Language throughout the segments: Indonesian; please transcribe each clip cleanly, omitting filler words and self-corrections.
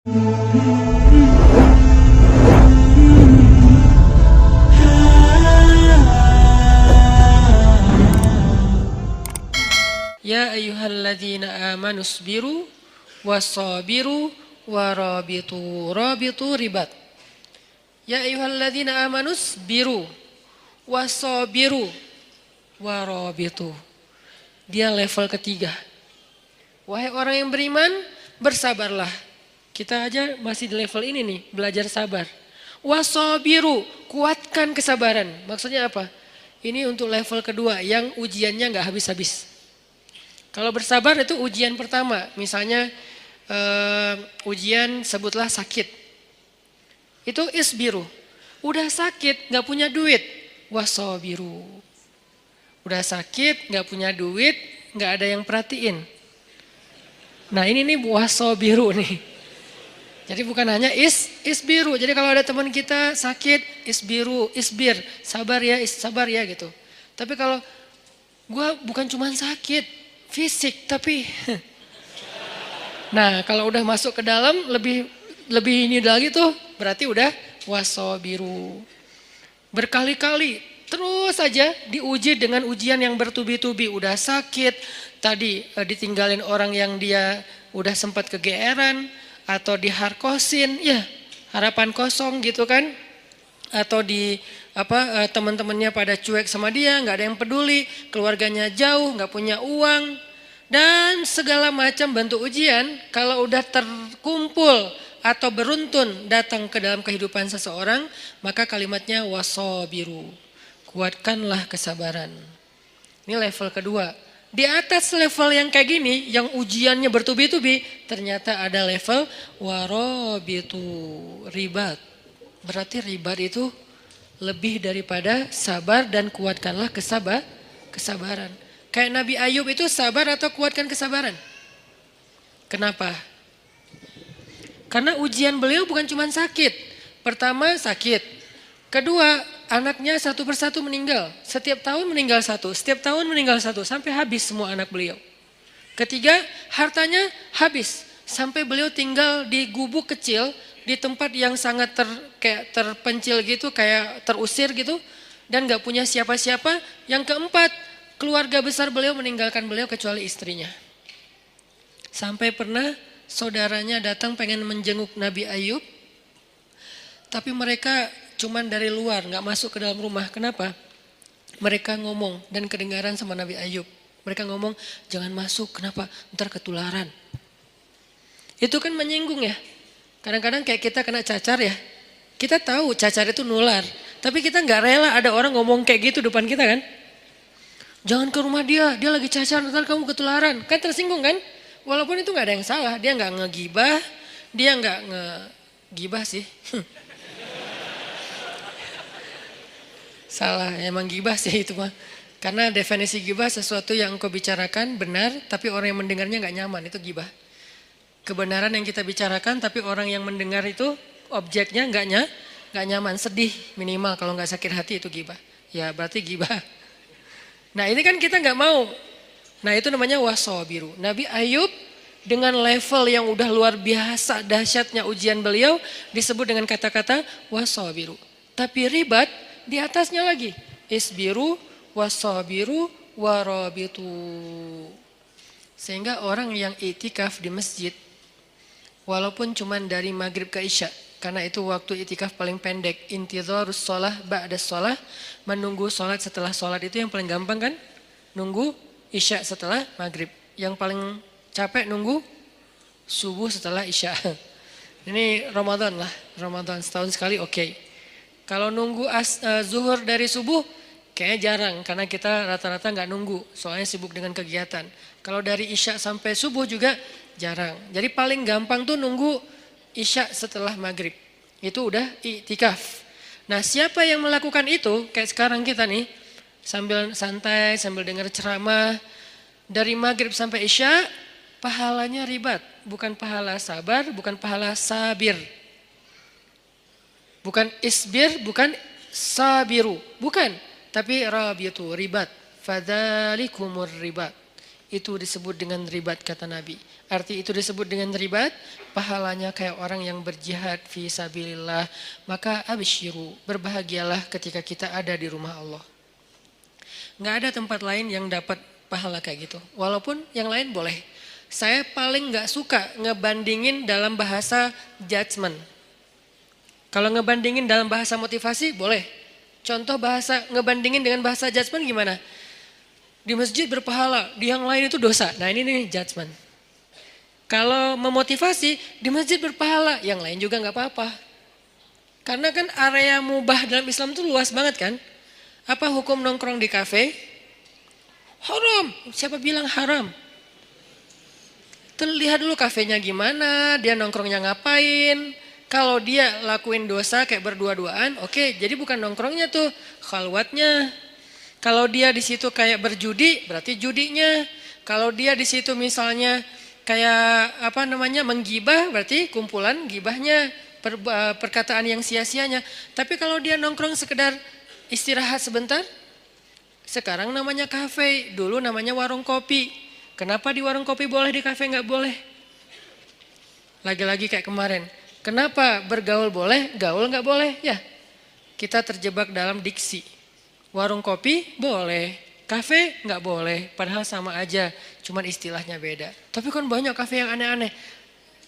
Ya ayyuhalladzina amanu isbiru wasabiru warabitu. Rabitu ribat. Ya ayyuhalladzina amanu isbiru wasabiru warabitu. Dia level ketiga. Wahai orang yang beriman, bersabarlah. Kita aja masih di level ini nih, belajar sabar. Wasabiru, kuatkan kesabaran. Maksudnya apa? Ini untuk level kedua yang ujiannya nggak habis-habis. Kalau bersabar itu ujian pertama, misalnya ujian sebutlah sakit. Itu isbiru. Udah sakit, nggak punya duit, wasabiru. Udah sakit, nggak punya duit, nggak ada yang perhatiin. Nah ini nih wasabiru nih. Jadi bukan hanya isbiru. Jadi kalau ada teman kita sakit, isbir, sabar ya gitu. Tapi kalau gue bukan cuma sakit fisik tapi nah kalau udah masuk ke dalam lebih ini lagi tuh berarti udah wasabiru. Berkali-kali terus saja diuji dengan ujian yang bertubi-tubi. Udah sakit, tadi ditinggalin orang yang dia udah sempat kegeeran atau diharkosin, ya harapan kosong gitu kan. Atau teman-temannya pada cuek sama dia, nggak ada yang peduli, keluarganya jauh, nggak punya uang, dan segala macam bentuk ujian. Kalau udah terkumpul atau beruntun datang ke dalam kehidupan seseorang, maka kalimatnya wasabiru, kuatkanlah kesabaran. Ini level kedua. Di atas level yang kayak gini, yang ujiannya bertubi-tubi, ternyata ada level warabitu, ribat. Berarti ribat itu lebih daripada sabar dan kuatkanlah kesabaran. Kayak Nabi Ayub itu sabar atau kuatkan kesabaran? Kenapa? Karena ujian beliau bukan cuma sakit. Pertama sakit. Kedua anaknya satu persatu meninggal. Setiap tahun meninggal satu. Sampai habis semua anak beliau. Ketiga hartanya habis. Sampai beliau tinggal di gubuk kecil. Di tempat yang sangat terpencil gitu, kayak terusir gitu. Dan gak punya siapa-siapa. Yang keempat, keluarga besar beliau meninggalkan beliau kecuali istrinya. Sampai pernah saudaranya datang pengen menjenguk Nabi Ayub. Tapi mereka cuman dari luar, gak masuk ke dalam rumah. Kenapa? Mereka ngomong dan kedengaran sama Nabi Ayub. Mereka ngomong, jangan masuk, kenapa? Ntar ketularan. Itu kan menyinggung ya. Kadang-kadang kayak kita kena cacar ya, kita tahu cacar itu nular, tapi kita nggak rela ada orang ngomong kayak gitu depan kita kan. Jangan ke rumah dia lagi cacar, ntar kamu ketularan, kan tersinggung kan? Walaupun itu nggak ada yang salah, dia nggak ngegibah, dia nggak ngegibah sih. Salah, emang gibah sih itu mah. Karena definisi gibah sesuatu yang engkau bicarakan benar, tapi orang yang mendengarnya nggak nyaman, itu gibah. Kebenaran yang kita bicarakan tapi orang yang mendengar itu objeknya nggak nyaman, sedih minimal, kalau nggak sakit hati itu gibah. Ya berarti gibah. Nah ini kan kita nggak mau. Nah itu namanya wasabiru. Nabi Ayub dengan level yang udah luar biasa dahsyatnya ujian beliau disebut dengan kata-kata wasabiru. Tapi ribat di atasnya lagi. Isbiru, wasabiru, warabitu. Sehingga orang yang iktikaf di masjid, walaupun cuman dari maghrib ke isya, karena itu waktu itikaf paling pendek, intidharus shalah ba'da shalah, menunggu sholat setelah sholat itu yang paling gampang kan? Nunggu isya setelah maghrib. Yang paling capek nunggu subuh setelah isya. Ini Ramadan lah, Ramadan setahun sekali oke. Kalau nunggu zuhur dari subuh, kayaknya jarang karena kita rata-rata nggak nunggu, soalnya sibuk dengan kegiatan. Kalau dari isya sampai subuh juga jarang. Jadi paling gampang tuh nunggu isya setelah maghrib. Itu udah iktikaf. Nah siapa yang melakukan itu, kayak sekarang kita nih, sambil santai, sambil dengar ceramah, dari maghrib sampai isya, pahalanya ribat. Bukan pahala sabar, bukan pahala sabir. Bukan isbir, bukan sabiru. Bukan. Tapi rabitu, ribat. Fadzalikumur ribat. itu disebut dengan ribat kata Nabi. Arti itu disebut dengan ribat, pahalanya kayak orang yang berjihad fi sabilillah. Maka absyiru, berbahagialah ketika kita ada di rumah Allah. Nggak ada tempat lain yang dapat pahala kayak gitu. Walaupun yang lain boleh. Saya paling nggak suka ngebandingin dalam bahasa judgment. Kalau ngebandingin dalam bahasa motivasi boleh. Contoh bahasa ngebandingin dengan bahasa judgment gimana? Di masjid berpahala, di yang lain itu dosa. Nah ini nih judgment. Kalau memotivasi, di masjid berpahala, yang lain juga nggak apa-apa. Karena kan area mubah dalam Islam itu luas banget kan. Apa hukum nongkrong di kafe? Haram. Siapa bilang haram? Lihat dulu kafenya gimana, dia nongkrongnya ngapain. Kalau dia lakuin dosa kayak berdua-duaan, oke, jadi bukan nongkrongnya tuh, khalwatnya. Kalau dia di situ kayak berjudi, berarti judinya. Kalau dia di situ misalnya kayak menggibah, berarti kumpulan gibahnya, perkataan yang sia-sianya. Tapi kalau dia nongkrong sekedar istirahat sebentar, sekarang namanya kafe, dulu namanya warung kopi. Kenapa di warung kopi boleh, di kafe nggak boleh? Lagi-lagi kayak kemarin. Kenapa bergaul boleh, gaul nggak boleh? Ya, kita terjebak dalam diksi. Warung kopi boleh, kafe nggak boleh, padahal sama aja, cuman istilahnya beda. Tapi kan banyak kafe yang aneh-aneh.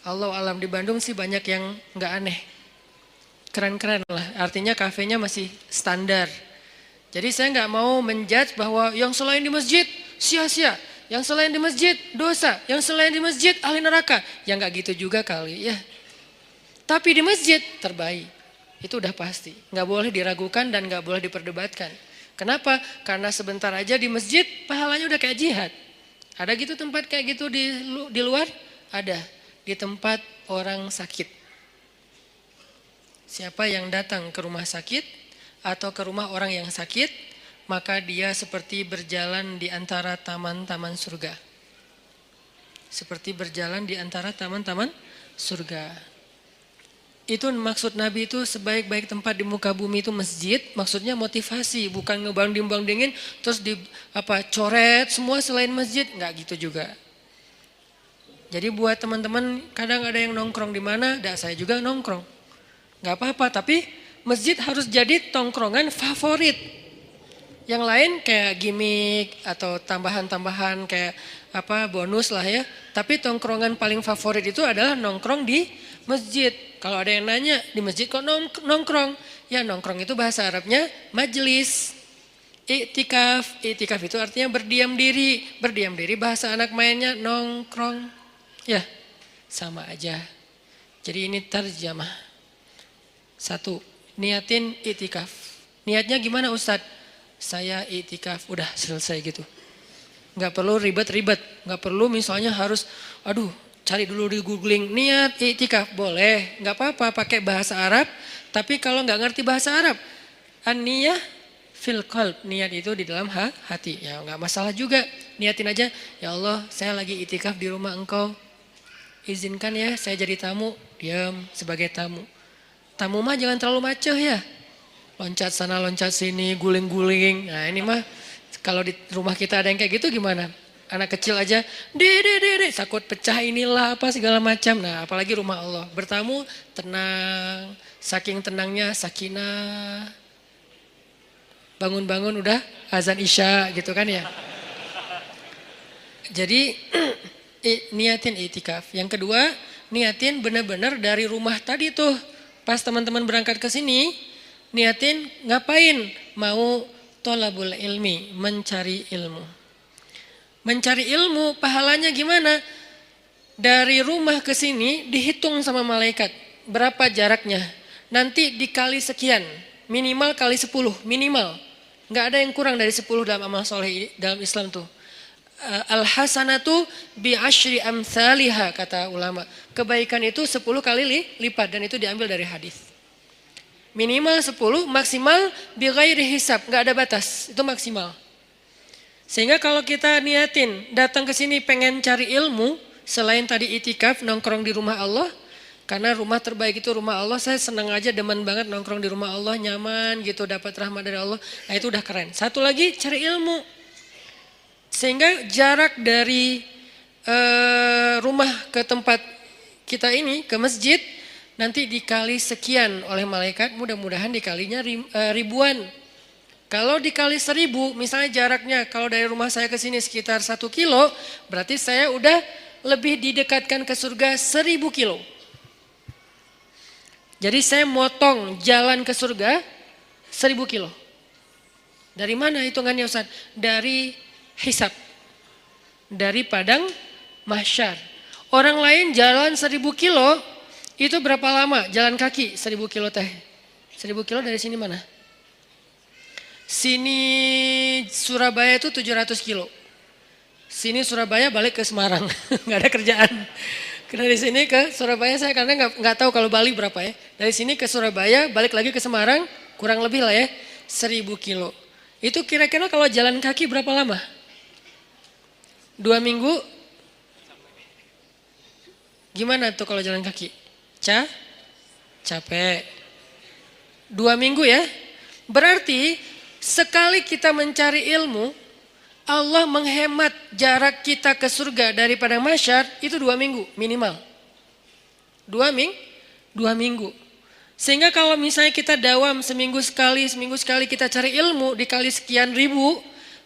Allah alam, di Bandung sih banyak yang nggak aneh. Keren-keren lah, artinya kafenya masih standar. Jadi saya nggak mau menjudge bahwa yang selain di masjid sia-sia, yang selain di masjid dosa, yang selain di masjid ahli neraka. Ya nggak gitu juga kali ya. Tapi di masjid terbaik, itu udah pasti. Nggak boleh diragukan dan nggak boleh diperdebatkan. Kenapa? Karena sebentar aja di masjid pahalanya udah kayak jihad. Ada gitu tempat kayak gitu di luar? Ada. Di tempat orang sakit. Siapa yang datang ke rumah sakit atau ke rumah orang yang sakit, maka dia seperti berjalan di antara taman-taman surga. Seperti berjalan di antara taman-taman surga. Itu maksud Nabi itu sebaik-baik tempat di muka bumi itu masjid, maksudnya motivasi, bukan ngebanding-bandingin terus coret semua selain masjid, nggak gitu juga. Jadi buat teman-teman kadang ada yang nongkrong di mana, saya juga nongkrong. Nggak apa-apa, tapi masjid harus jadi tongkrongan favorit. Yang lain kayak gimmick atau tambahan-tambahan kayak bonus lah ya. Tapi tongkrongan paling favorit itu adalah nongkrong di masjid. Kalau ada yang nanya, di masjid kok nongkrong? Ya nongkrong itu bahasa Arabnya majelis. I'tikaf. I'tikaf itu artinya berdiam diri. Berdiam diri bahasa anak mainnya nongkrong. Ya sama aja. Jadi ini terjemah. 1. Niatin i'tikaf. Niatnya gimana Ustadz? Saya i'tikaf. Udah selesai gitu. Nggak perlu ribet-ribet. Nggak perlu misalnya harus cari dulu di googling, niat i'tikaf boleh, nggak apa-apa pakai bahasa Arab. Tapi kalau nggak ngerti bahasa Arab, an-niyah fil qalb, niat itu di dalam hati. Ya nggak masalah juga, niatin aja. Ya Allah, saya lagi i'tikaf di rumah Engkau, izinkan ya saya jadi tamu. Diam sebagai tamu. Tamu mah jangan terlalu macoh ya, loncat sana loncat sini, guling-guling. Nah ini mah kalau di rumah kita ada yang kayak gitu gimana? Anak kecil aja, dede, takut pecah inilah apa segala macam. Nah apalagi rumah Allah. Bertamu tenang, saking tenangnya sakinah. Bangun-bangun udah azan isya gitu kan ya. Jadi niatin i'tikaf. Yang kedua, niatin benar-benar dari rumah tadi tuh. Pas teman-teman berangkat ke sini, niatin ngapain? Mau tholabul ilmi, mencari ilmu. Mencari ilmu pahalanya gimana? Dari rumah ke sini dihitung sama malaikat. Berapa jaraknya? Nanti dikali sekian. Minimal kali 10. Minimal. Nggak ada yang kurang dari 10 dalam amal soleh dalam Islam tuh. Al-hasanatu bi asyri amthaliha kata ulama. Kebaikan itu 10 kali lipat dan itu diambil dari hadis. Minimal 10, maksimal bi ghairi hisab. Nggak ada batas. Itu maksimal. Sehingga kalau kita niatin datang ke sini pengen cari ilmu, selain tadi i'tikaf nongkrong di rumah Allah, karena rumah terbaik itu rumah Allah, saya senang aja demen banget nongkrong di rumah Allah, nyaman gitu, dapat rahmat dari Allah. Nah itu udah keren. Satu lagi cari ilmu. Sehingga jarak dari rumah ke tempat kita ini, ke masjid, nanti dikali sekian oleh malaikat, mudah-mudahan dikalinya ribuan. Kalau dikali 1000, misalnya jaraknya kalau dari rumah saya ke sini sekitar 1 kilo, berarti saya udah lebih didekatkan ke surga 1000 kilo. Jadi saya motong jalan ke surga 1000 kilo. Dari mana hitungannya Ustaz? Dari hisab. Dari padang mahsyar. Orang lain jalan 1000 kilo, itu berapa lama? Jalan kaki 1000 kilo teh. 1000 kilo dari sini mana? Sini Surabaya itu 700 kilo. Sini Surabaya balik ke Semarang. Nggak ada kerjaan. Dari sini ke Surabaya saya karena nggak tahu kalau Bali berapa ya. Dari sini ke Surabaya balik lagi ke Semarang kurang lebih lah ya 1000 kilo. Itu kira-kira kalau jalan kaki berapa lama? 2 minggu? Gimana tuh kalau jalan kaki? Capek. 2 minggu ya. Berarti sekali kita mencari ilmu, Allah menghemat jarak kita ke surga dari padang mahsyar itu 2 minggu minimal. 2 minggu. Sehingga kalau misalnya kita dawam seminggu sekali kita cari ilmu dikali sekian ribu,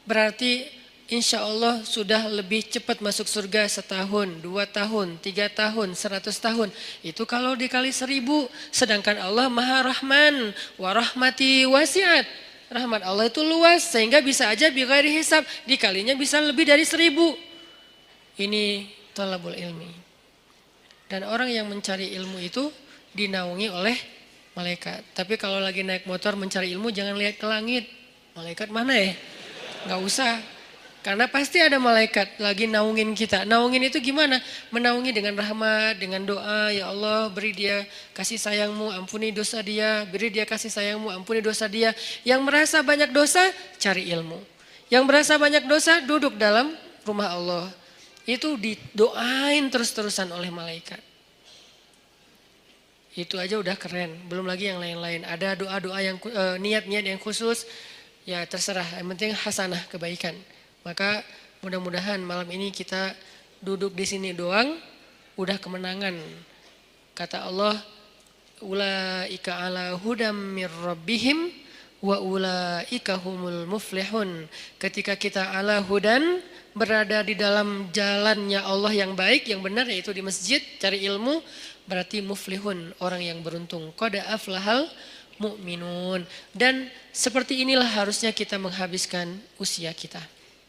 berarti insya Allah sudah lebih cepat masuk surga 1 tahun, 2 tahun, 3 tahun, 100 tahun. Itu kalau dikali 1000, sedangkan Allah Maha Rahman, wa rahmati wasi'at. Rahmat Allah itu luas sehingga bisa aja bighairi hisab, dikalinya bisa lebih dari 1000. Ini thalabul ilmi. Dan orang yang mencari ilmu itu dinaungi oleh malaikat. Tapi kalau lagi naik motor mencari ilmu jangan lihat ke langit. Malaikat mana ya? Gak usah. Karena pasti ada malaikat lagi naungin kita. Naungin itu gimana? Menaungi dengan rahmat, dengan doa. Ya Allah beri dia kasih sayangmu, ampuni dosa dia. Beri dia kasih sayangmu, ampuni dosa dia. Yang merasa banyak dosa, cari ilmu. Yang merasa banyak dosa, duduk dalam rumah Allah. Itu didoain terus-terusan oleh malaikat. Itu aja udah keren. Belum lagi yang lain-lain. Ada doa-doa yang niat-niat yang khusus. Ya terserah, yang penting hasanah, kebaikan. Maka mudah-mudahan malam ini kita duduk di sini doang udah kemenangan. Kata Allah, ulaika ala hudam mir rabbihim wa ulaika humul muflihun. Ketika kita ala hudan berada di dalam jalannya Allah yang baik, yang benar yaitu di masjid, cari ilmu, berarti muflihun, orang yang beruntung. Qad aflahal mu'minun. Dan seperti inilah harusnya kita menghabiskan usia kita.